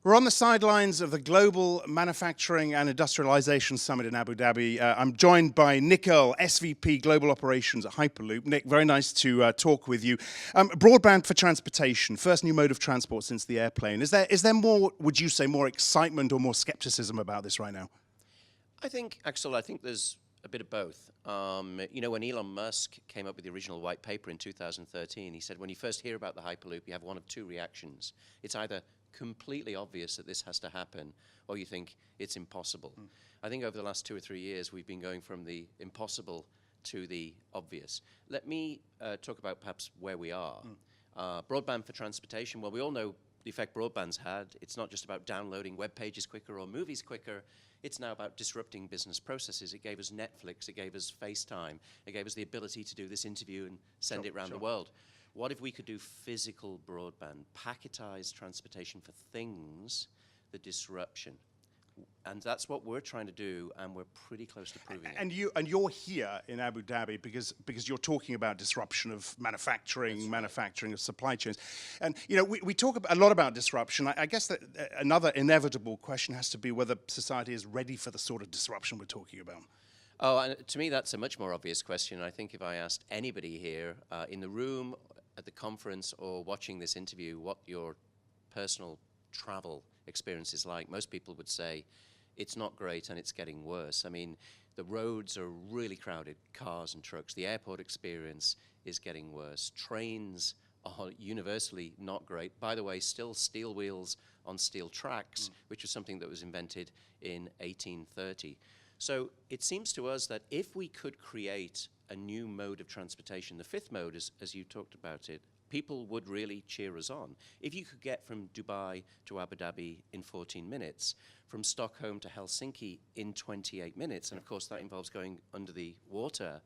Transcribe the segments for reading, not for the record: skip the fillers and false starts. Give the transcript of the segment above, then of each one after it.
We're on the sidelines of the Global Manufacturing and Industrialization Summit in Abu Dhabi. I'm joined by Nick Earle, SVP Global Operations at Hyperloop. Nick, very nice to talk with you. Broadband for transportation, first new mode of transport since the airplane. Is there more, would you say, more excitement or more skepticism about this right now? I think, Axel, there's a bit of both. You know, when Elon Musk came up with the original white paper in 2013, he said when you first hear about the Hyperloop, you have one of two reactions. It's either completely obvious that this has to happen, or you think it's impossible. I think over the last 2 or 3 years, we've been going from the impossible to the obvious. Let me talk about perhaps where we are. Broadband for transportation, well, we all know the effect broadband's had. It's not just about downloading web pages quicker or movies quicker. It's now about disrupting business processes. It gave us Netflix, it gave us FaceTime, it gave us the ability to do this interview and send it around the world. What if we could do physical broadband, packetize transportation for things, the disruption? And that's what we're trying to do, and we're pretty close to proving it. And you're here in Abu Dhabi because you're talking about disruption of manufacturing, manufacturing of supply chains. And you know, we talk a lot about disruption. I guess that another inevitable question has to be whether society is ready for the sort of disruption we're talking about. Oh, and to me, that's a much more obvious question. I think if I asked anybody here in the room, at the conference, or watching this interview, what your personal travel experience is like, most people would say it's not great and it's getting worse. I mean, the roads are really crowded, cars and trucks. The airport experience is getting worse. Trains are universally not great. By the way, still steel wheels on steel tracks, which was something that was invented in 1830. So it seems to us that if we could create a new mode of transportation, the fifth mode, as you talked about it, people would really cheer us on. If you could get from Dubai to Abu Dhabi in 14 minutes, from Stockholm to Helsinki in 28 minutes, and of course that involves going under the water,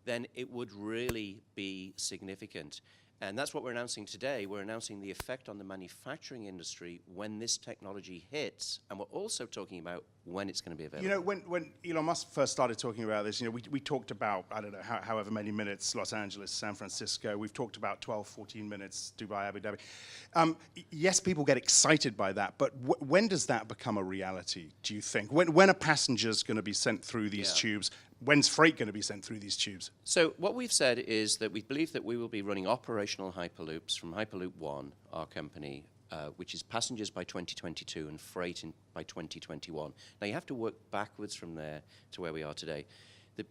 then it would really be significant. And that's what we're announcing today. We're announcing the effect on the manufacturing industry when this technology hits, and we're also talking about when it's going to be available. You know, when Elon Musk first started talking about this, you know, we talked about, I don't know, however many minutes, Los Angeles, San Francisco. We've talked about 12, 14 minutes, Dubai, Abu Dhabi. Yes, people get excited by that, but when does that become a reality, do you think? When are passengers going to be sent through these tubes? When's freight going to be sent through these tubes? So what we've said is that we believe that we will be running operational Hyperloops from Hyperloop One, our company, which is passengers by 2022 and freight by 2021. Now you have to work backwards from there to where we are today.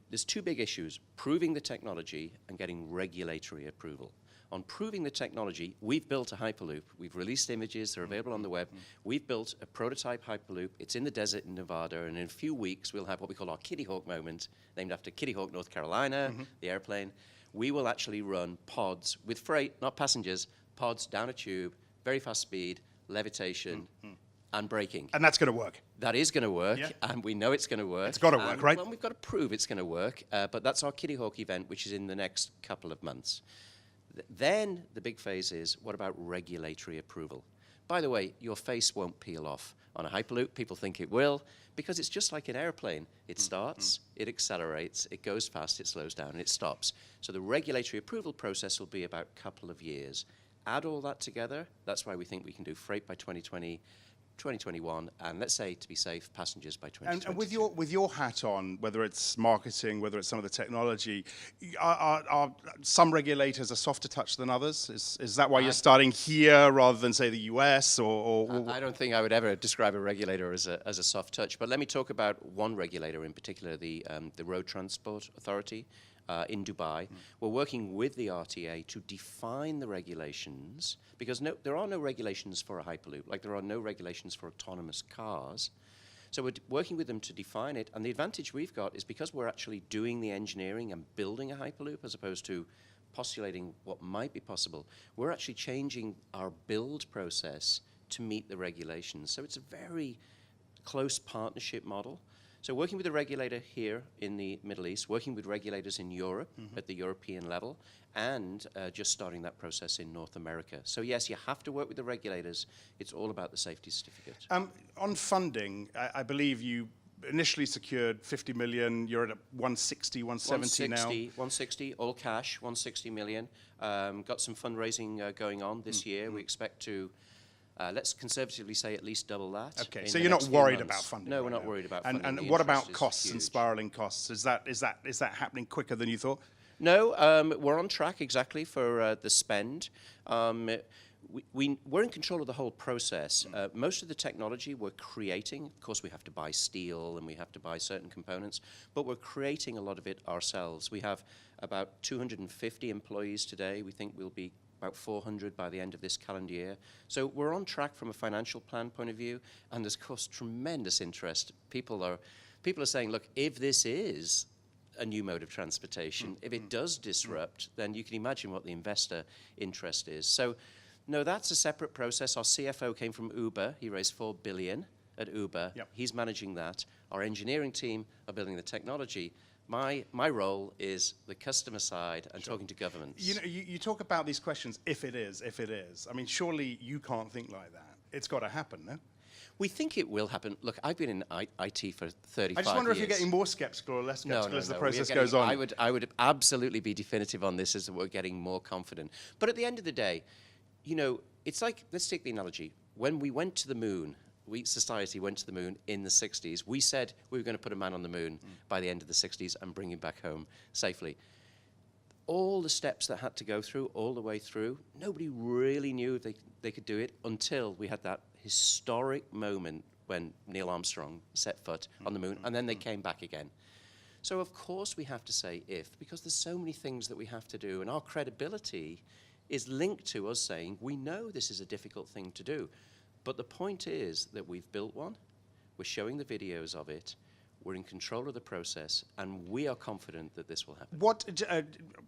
There's two big issues: proving the technology and getting regulatory approval. On proving the technology, we've built a Hyperloop. We've released images, they're available on the web. We've built a prototype Hyperloop. It's in the desert in Nevada, and in a few weeks, we'll have what we call our Kitty Hawk moment, named after Kitty Hawk, North Carolina, the airplane. We will actually run pods with freight, not passengers, pods down a tube, very fast speed, levitation, and braking. And that's going to work. That is going to work, and we know it's going to work. It's got to work, right? Well, we've got to prove it's going to work, but that's our Kitty Hawk event, which is in the next couple of months. Then the big phase is, what about regulatory approval? By the way, your face won't peel off on a Hyperloop. People think it will, because it's just like an airplane. It starts, it accelerates, it goes fast, it slows down, and it stops. So the regulatory approval process will be about a couple of years. Add all that together, that's why we think we can do freight by 2020, 2021, and let's say, to be safe, passengers by 2022. And with your hat on, whether it's marketing, whether it's some of the technology, are some regulators a softer touch than others? Is that why you're starting here rather than, say, the US? Or I don't think I would ever describe a regulator as a soft touch, but let me talk about one regulator in particular, the Road Transport Authority in Dubai. We're working with the RTA to define the regulations, because there are no regulations for a Hyperloop, like there are no regulations for autonomous cars. So we're working with them to define it, and the advantage we've got is because we're actually doing the engineering and building a Hyperloop as opposed to postulating what might be possible, we're actually changing our build process to meet the regulations. So it's a very close partnership model. So working with a regulator here in the Middle East, working with regulators in Europe at the European level, and just starting that process in North America. So yes, you have to work with the regulators. It's all about the safety certificate. On funding, I believe you initially secured 50 million. You're at 160, 170 now. 160, all cash, 160 million. Got some fundraising going on this year. We expect to Let's conservatively say at least double that. Okay, in so the you're not next few worried months. about funding. No, right we're not now. worried about funding. And The what interest about is costs and huge. spiraling costs? Is that happening quicker than you thought? No, we're on track exactly for the spend. We're in control of the whole process. Most of the technology we're creating, of course we have to buy steel and we have to buy certain components, but we're creating a lot of it ourselves. We have about 250 employees today. We think we'll be about 400 by the end of this calendar year. So we're on track from a financial plan point of view, and there's, of course, tremendous interest. People are saying, look, if this is a new mode of transportation, if it does disrupt, then you can imagine what the investor interest is. So, no, that's a separate process. Our CFO came from Uber. He raised $4 billion at Uber. Yep. He's managing that. Our engineering team are building the technology. My role is the customer side and talking to governments. You know, you talk about these questions, if it is. I mean, surely you can't think like that. It's got to happen, no? We think it will happen. Look, I've been in IT for 35 years. I just wonder if you're getting more skeptical or less skeptical as the process We are goes on. I would absolutely be definitive on this as we're getting more confident. But at the end of the day, you know, it's like, let's take the analogy. When we went to the moon, society went to the moon in the 60s, we said we were going to put a man on the moon by the end of the 60s and bring him back home safely. All the steps that had to go through, all the way through, nobody really knew if they could do it until we had that historic moment when Neil Armstrong set foot on the moon, and then they came back again. So of course we have to say if, because there's so many things that we have to do, and our credibility is linked to us saying, we know this is a difficult thing to do. But the point is that we've built one, we're showing the videos of it, we're in control of the process, and we are confident that this will happen.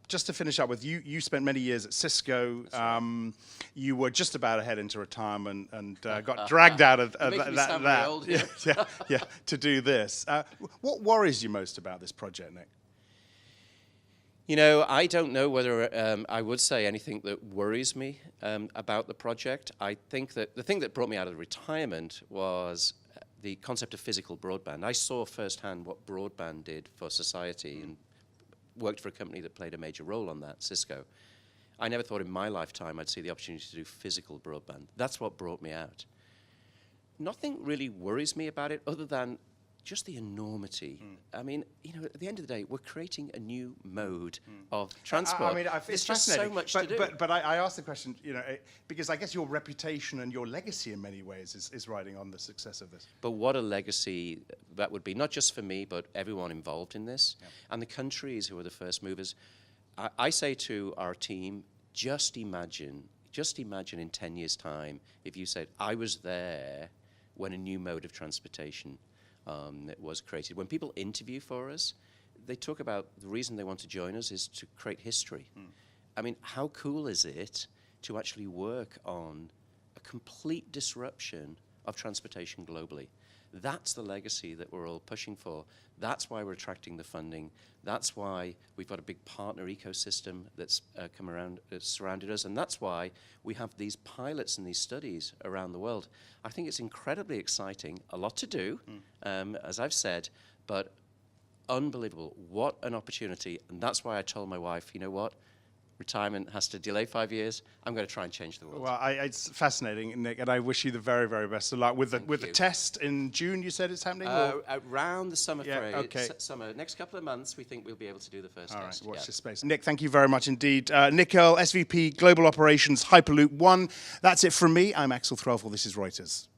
Just to finish up with, you spent many years at Cisco. You were just about to head into retirement and got dragged out of that to do this. What worries you most about this project, Nick? You know, I don't know whether I would say anything that worries me about the project. I think that the thing that brought me out of retirement was the concept of physical broadband. I saw firsthand what broadband did for society and worked for a company that played a major role on that, Cisco. I never thought in my lifetime I'd see the opportunity to do physical broadband. That's what brought me out. Nothing really worries me about it other than just the enormity. I mean, you know, at the end of the day, we're creating a new mode of transport. I mean, it's just so much to do. But I asked the question, you know, because I guess your reputation and your legacy in many ways is riding on the success of this. But what a legacy that would be, not just for me, but everyone involved in this, and the countries who are the first movers. I say to our team, just imagine in 10 years' time, if you said, I was there when a new mode of transportation was created. When people interview for us, they talk about the reason they want to join us is to create history. I mean, how cool is it to actually work on a complete disruption of transportation globally? That's the legacy that we're all pushing for. That's why we're attracting the funding. That's why we've got a big partner ecosystem that's come around, that's surrounded us, and that's why we have these pilots and these studies around the world. I think it's incredibly exciting, a lot to do, as I've said, but unbelievable. What an opportunity, and that's why I told my wife, you know what? Retirement has to delay 5 years. I'm going to try and change the world. Well, it's fascinating, Nick, and I wish you the very, very best of luck with the test in June. You said it's happening. Around the summer summer. Next couple of months, we think we'll be able to do the first test. All right, watch this space. Nick, thank you very much indeed. Nick Earle, SVP Global Operations, Hyperloop One. That's it from me. I'm Axel Threlfall. This is Reuters.